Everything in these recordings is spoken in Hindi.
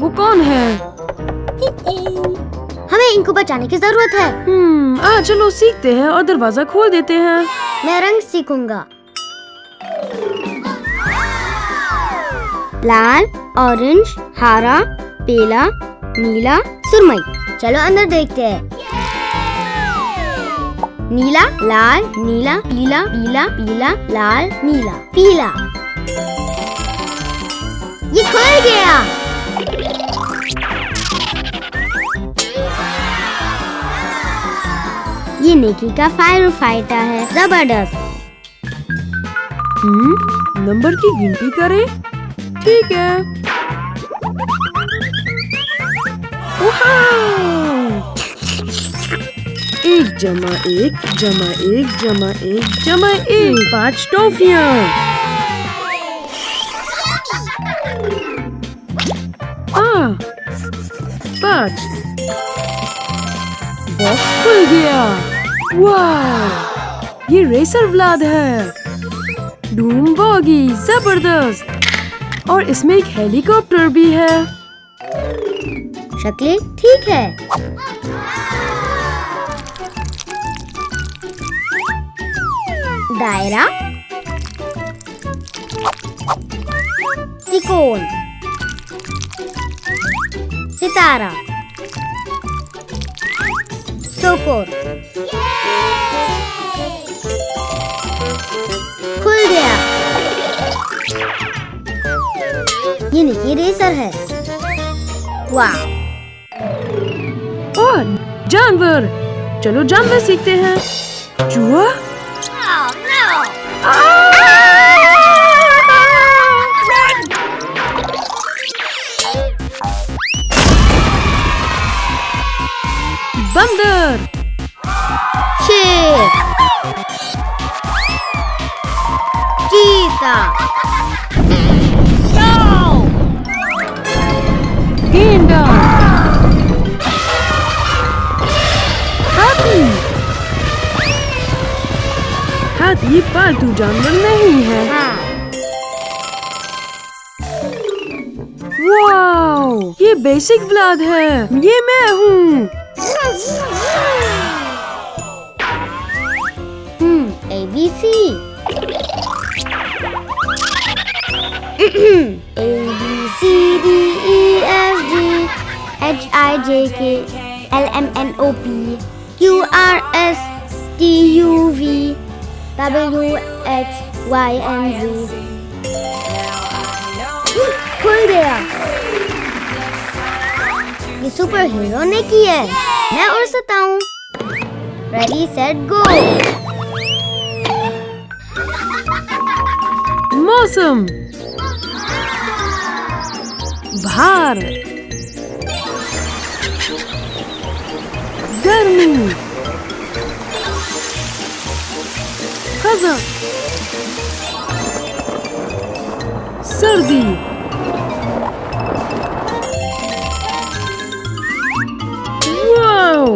वो कौन है? हमें इनको बचाने की जरूरत है। चलो सीखते हैं और दरवाजा खोल देते हैं। मैं रंग सीखूंगा। लाल, ऑरेंज, हरा, पीला, नीला, सुरमई। चलो अंदर देखते हैं। नीला, लाल, नीला, पीला, पीला, पीला, लाल, नीला, पीला। ये खुल गया। ये नेकी का फायर फाइटर है। जबरदस्त। नंबर की गिनती करें। ठीक है। 1 जमा 1 जमा 1 जमा 1 जमा 1 5 टॉफियाँ। पाँच। बॉक्स खुल गया। वाह, ये रेसर व्लाद है। धूम बॉगी, जबरदस्त। और इसमें एक हेलीकॉप्टर भी है। शक्लें ठीक है। दायरा, त्रिकोण, सितारा, चौकोर। खुल गया। ये निकी रेसर है। वाह। और जानवर। चलो जानवर सीखते हैं। चूहा। बंदर। शेर, चीता, गेंडा, हाथी। हाथी पालतू जानवर नहीं है। वाओ, ये बेसिक व्लाद है। ये मैं हूँ। ABC। A B C D E F G H I J K L M N O P Q R S T U V W X Y and Z। खुल गया। ये सुपर हीरो ने की है। मैं उड़ सकता हूँ। Ready set go. मौसम। भार, गर्मी, खज़ा, सर्दी, वाओ,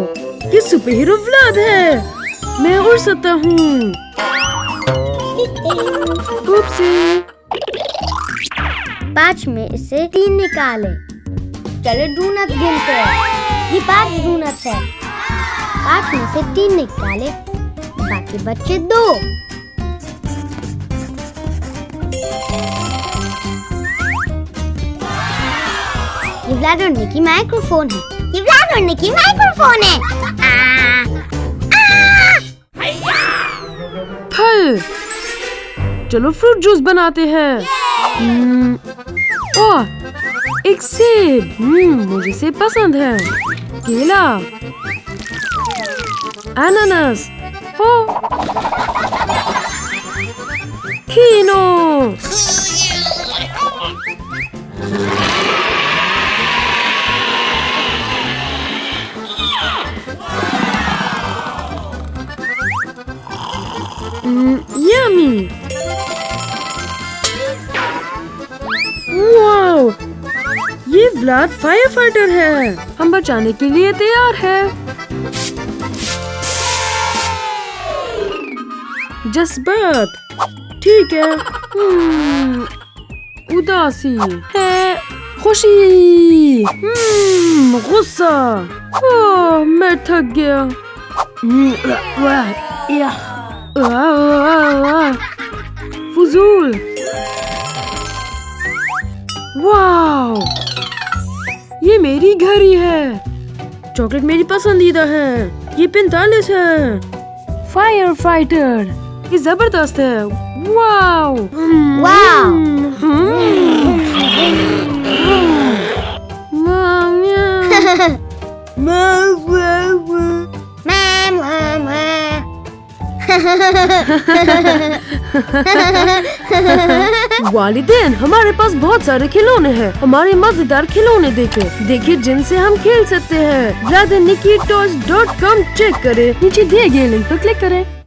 ये सुपर हीरो व्लाद है। मैं उड़ सकता हूँ। उपसी। 5 में से 3 निकाले। चलो डोनट गिनते हैं। ये 5 डोनट है। 5 में से 3 निकाले, बाकी बच्चे 2। ये व्लाद और निकी माइक्रोफोन है। ये व्लाद और निकी माइक्रोफोन है। फल। चलो फ्रूट जूस बनाते हैं। एक सेब। मुझे सेब पसंद है। केला, अनानास, खीनो। यम्मी। वाओ, ये व्लाद फायर फाइटर है। हम बचाने के लिए तैयार है। जज्बात, ठीक है। उदासी है, खुशी, गुस्सा। मैं थक गया। फजूल। वाव, ये मेरी घड़ी है। चॉकलेट मेरी पसंदीदा है। ये 45 है। फायर फाइटर, ये जबरदस्त है। वाव वाव। वालिदैन, हमारे पास बहुत सारे खिलौने हैं। हमारे मजेदार खिलौने देखिए जिनसे हम खेल सकते हैं। ज़्यादा निकी टॉयज.com चेक करें। नीचे दिए गए लिंक पर क्लिक करें।